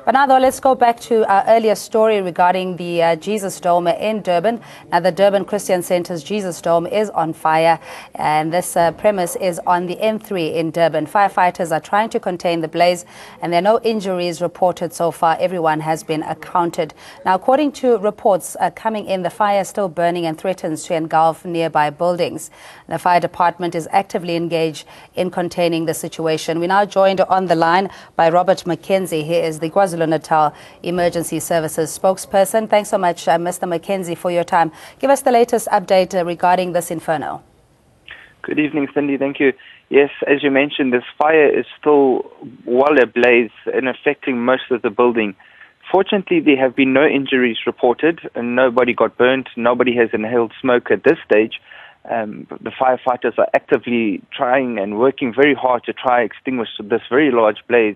But now, though, let's go back to our earlier story regarding the Jesus Dome in Durban. Now, the Durban Christian Centre's Jesus Dome is on fire, and this premise is on the N3 in Durban. Firefighters are trying to contain the blaze, and there are no injuries reported so far. Everyone has been accounted. Now, according to reports coming in, the fire is still burning and threatens to engulf nearby buildings. The fire department is actively engaged in containing the situation. We're now joined on the line by Robert McKenzie. He is the KwaZulu-Natal Emergency Services spokesperson. Thanks so much, Mr. McKenzie, for your time. Give us the latest update regarding this inferno. Good evening, Cindy. Thank you. Yes, as you mentioned, this fire is still well ablaze and affecting most of the building. Fortunately, there have been no injuries reported, and nobody got burnt. Nobody has inhaled smoke at this stage. The firefighters are actively trying and working very hard to try to extinguish this very large blaze.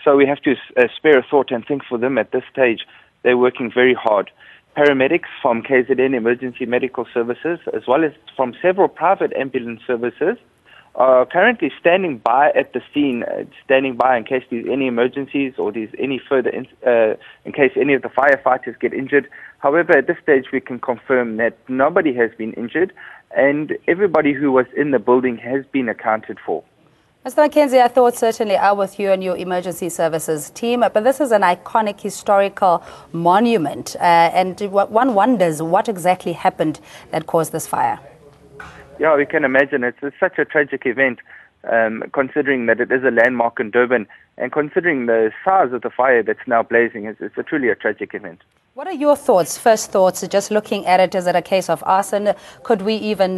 So we have to spare a thought and think for them at this stage. They're working very hard. Paramedics from KZN Emergency Medical Services, as well as from several private ambulance services, are currently standing by at the scene, standing by in case there's any emergencies or there's any further, in case any of the firefighters get injured. However, at this stage, we can confirm that nobody has been injured and everybody who was in the building has been accounted for. Mr. McKenzie, I thought certainly are with you and your emergency services team, but this is an iconic historical monument, and one wonders what exactly happened that caused this fire. Yeah, we can imagine. It's such a tragic event, considering that it is a landmark in Durban, and considering the size of the fire that's now blazing, it's truly a tragic event. What are your thoughts, first thoughts, just looking at it? Is it a case of arson? Could we even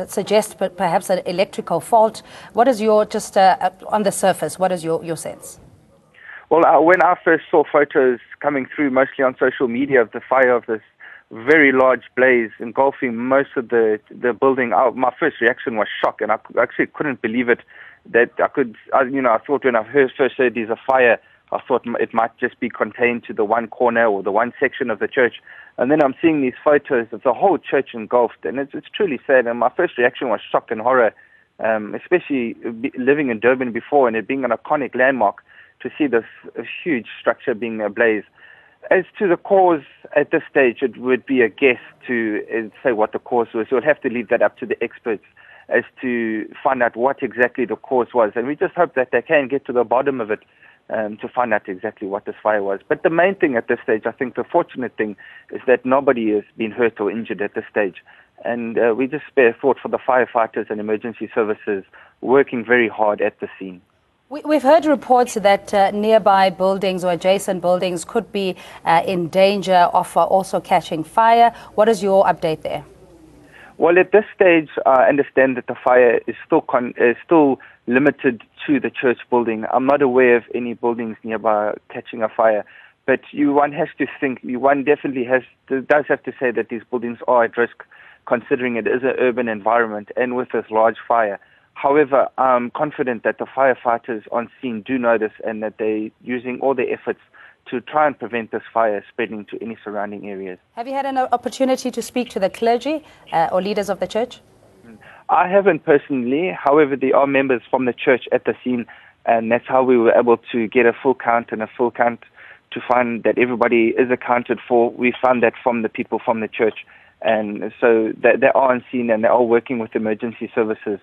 suggest perhaps an electrical fault? What is your, just on the surface, what is your sense? Well, when I first saw photos coming through, mostly on social media, of the fire of this very large blaze engulfing most of the building, my first reaction was shock, and I actually couldn't believe it. That I thought when I first heard there's a fire, I thought it might just be contained to the one corner or the one section of the church. And then I'm seeing these photos of the whole church engulfed, and it's truly sad. And my first reaction was shock and horror, especially living in Durban before and it being an iconic landmark, to see this huge structure being ablaze. As to the cause, at this stage, it would be a guess to say what the cause was. We'll have to leave that up to the experts as to find out what exactly the cause was. And we just hope that they can get to the bottom of it, to find out exactly what this fire was. But the main thing at this stage, I think the fortunate thing, is that nobody has been hurt or injured at this stage. And we just spare thought for the firefighters and emergency services working very hard at the scene. We've heard reports that nearby buildings or adjacent buildings could be in danger of also catching fire. What is your update there? Well, at this stage, I understand that the fire is still limited to the church building. I'm not aware of any buildings nearby catching a fire, but one has to think, one definitely does have to say that these buildings are at risk, considering it is an urban environment and with this large fire. However, I'm confident that the firefighters on scene do know this and that they're using all their efforts to try and prevent this fire spreading to any surrounding areas. Have you had an opportunity to speak to the clergy or leaders of the church? I haven't personally. However, there are members from the church at the scene, and that's how we were able to get a full count to find that everybody is accounted for. We found that from the people from the church, and so they are on scene and they are working with emergency services.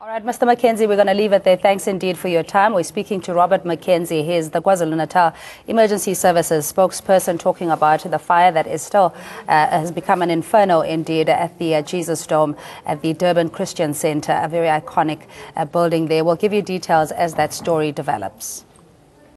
All right, Mr. McKenzie, we're going to leave it there. Thanks indeed for your time. We're speaking to Robert McKenzie. He is the KwaZulu-Natal Emergency Services spokesperson, talking about the fire that is still has become an inferno indeed at the Jesus Dome at the Durban Christian Centre, a very iconic building there. We'll give you details as that story develops.